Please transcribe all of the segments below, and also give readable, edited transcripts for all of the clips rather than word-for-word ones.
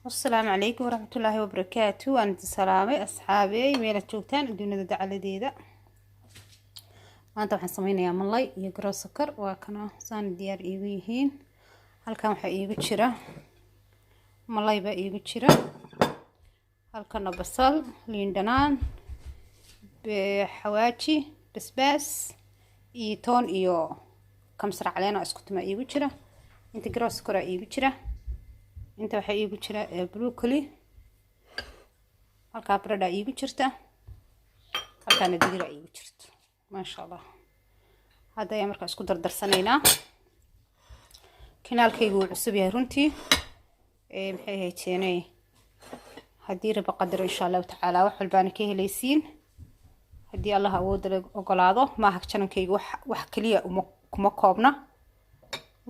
السلام عليكم ورحمة الله وبركاته. أنا سلامي أصحابي ميلا joogtaan adduunyada dacaladeeda. maanta waxaan sameynayaa malay iyo garoos sokor. waa kana saan diyaar iigu yihiin. halkan waxa iigu jira malay baa iigu jira, halkana basal, liin dhanaan, xawaaji, basbaas iyo toon iyo kamsar caleen oo isku tuma iigu jira. inta garoos sokor iigu jira. inta waxa iigu jira broccoli, halka barada iigu jirta, halkaana digir iigu jirto. ma sha Allah. hadda ayaan markaa isku dardarsanaynaa. kanaalkaygu wuu cusub yahay runtii. maxay hayteenay haddii raba qadar insha Allah tacaala wax walbaana ka helaysiin haddii Allah awood la ogolaado. maaha channelkaygu wax kaliya kuma koobna.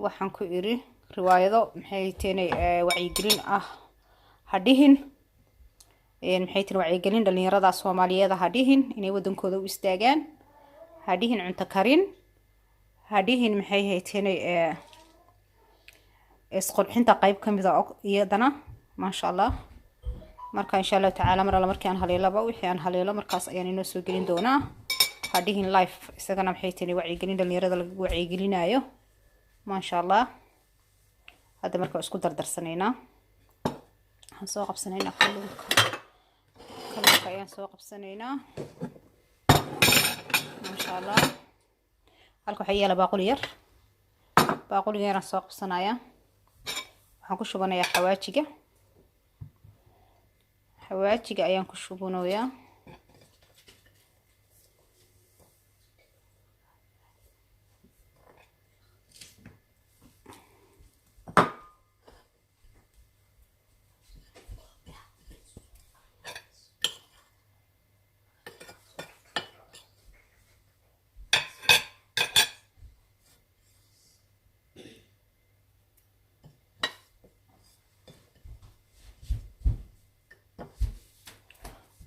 waxaan ku iri riwaayado maxay hayteenay wacyigelin ah hadhihin. maxay tiin wacyigelin dhalinyarada Soomaaliyeed hadhihin inay wadankooda u istaagaan. hadhihin cunto karin. hadhihin maxay hayteenay isqurxinta qayb kamid ah iyadana ma sha Allah. marka insha Allah tacaala mar alla markii aan haleelaba wixii aan haleelo markaas ayaan inoo soo gelin doonaa. hadhihin life isagana maxay tiin wacyigelin dhalinyarada lagu wacyigelinayo ma sha Allah. hadda markaa isku dardarsanaynaa. waxaan soo qabsanaynaa kalluunka ayaan soo qabsanaynaa ma sha Allah. halka waxa yaala baaquli yar. baaquliga yaraan soo qabsanayaa. waxaan ku shubanayaa xawaajiga ayaan ku shubanayaa.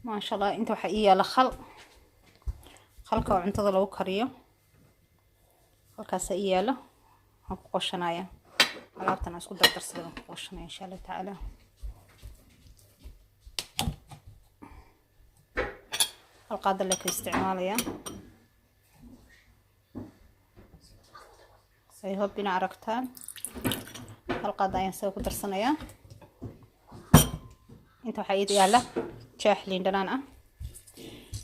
ما شاء الله. انت waxa iyaala khalka oo cuntada lagu kariyo. halkaas iyaala waxaan ku qoshanayaa alaabtan isku dardarsadaan ku qoshanaya insha Allah tacaala. halqaad la ka isticmaalaya say hobbina aragtaan. halqaad ayaan soo ku darsanayaa. inta waxa iyaala شاح لين دنان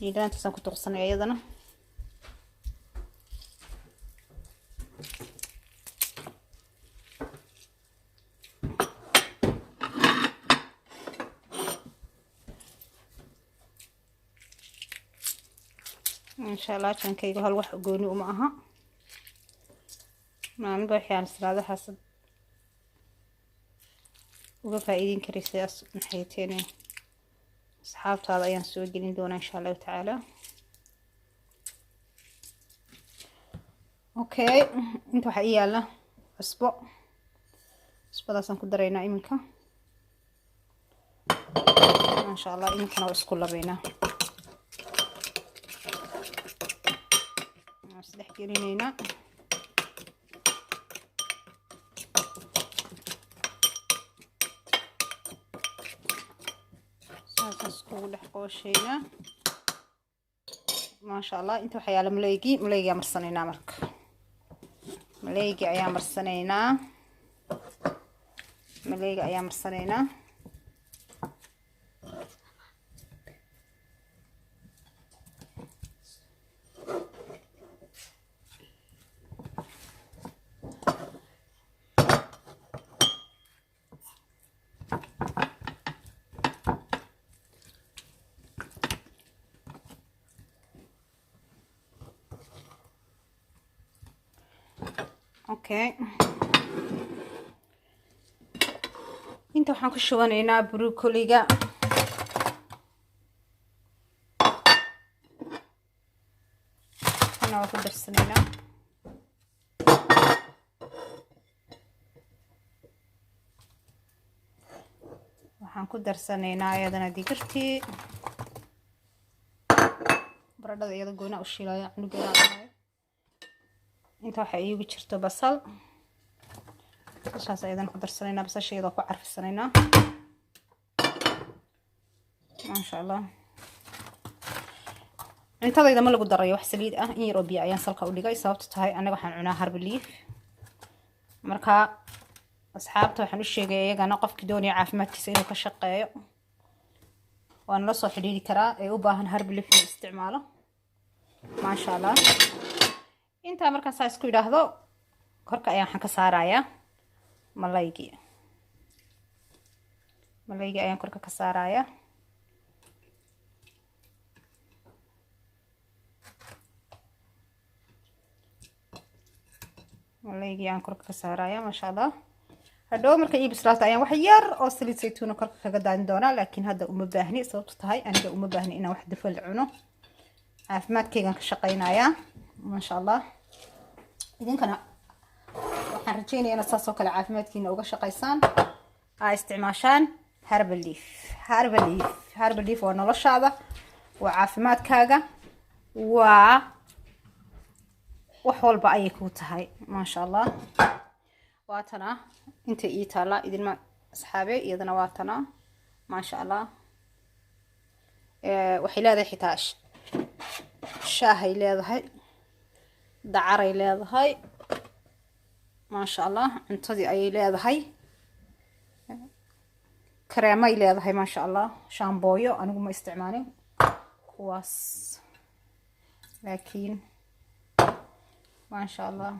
لين دنان تسان كنت قصنا أيضا. إن شاء الله كان كيجو هالوح قوني ومعها ما نبغي يعني هذا حسب وفائدين كريسياس محيتين. أصحابتها ayaan soo gelin doonaa insha Allah tacaala. okay inta waxa iyaala cusbadaasaan ku daraynaa iminka ma sha Allah. iminkana waa isku labaynaa. saddex gelinaynaa. اسكو دحقوشينا ما شاء الله. انت waxa yaala malayga marsanayna marka. malayga ayaa marsanayna. okay inta waxaan ku shubanaynaa broccoliga. ana ku darsanaynaa. waxaan ku darsanaynaa ayadana digirtii. baradhada iyada goona u shiilaya cunugeeda. inta waxa iigu jirto basal basashaas aydan ku darsanaynaa basasheeda ku carfisanaynaa maasha allah cuntadayda ma lagu darayo wax saliid ah in yar oo biyo ayaan salka u dhigay sababta tahay anaga waxaan cunaa herbalife marka asxaabta waxaan u sheegay iyagana qofkii doonaya caafimaadkiisa inuu ka shaqeeyo waan la soo xidhiidhi karaa ee u baahan herbalife inuu isticmaalo maasha allah intaa markaan saa isku yidhaahdo korka ayaan waxaan ka saarayaa malaygii ayaan korka ka saarayaa malaygii ayaan korka ka saarayaa maasha allah hadhow marka ii bislaato ayaan wax yar oo saliid saytuuna korka kaga daadin doonaa laakiin hadda uma baahni sababtu tahay aniga uma baahni inaan wax dafal cuno caafimaadkaygaan ka shaqaynayaa maasha allah idinkana waxaan rajaynayaa inaad saas oo kale caafimaadkiina uga shaqaysaan aa isticmaashaan herbalife waa noloshaada waa caafimaadkaaga waa wax walba ayay kuu tahay maasha allah waatana inta ii taala idinma asxaabe iyadana waatana maasha allah waxay leedahay xitaa shaahay leedahay dacaray leedahay maasha allah cuntadii ayay leedahay kareemay leedahay maasha allah shaambooyo anigu ma isticmaalin kuwaas laakiin maasha allah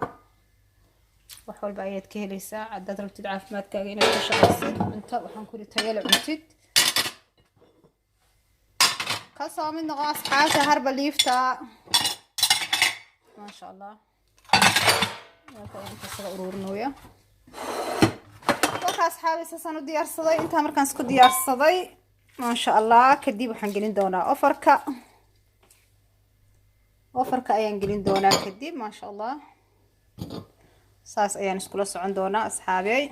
wax walba ayaad ka helaysaa haddaad rabtid caafimaadkaaga inaad ka shaqaysid cunto waxaan kuli tayale cuntid kasoo mid noqo asxaabta herbalife-ta maasha allah intasaga ururinooya kolka asxaabi saasaan u diyaarsaday intaa markaan isku diyaarsaday maasha allah kadib waxaan gelin doonaa ofarka ayaan gelin doonaa kadib maasha allah saas ayaan iskula socon doonaa asxaabey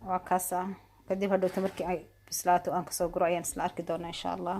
waa kaasa kadib hadhowta markii ay bislaato aan kasoo guro ayaan isla arki doonaa insha allah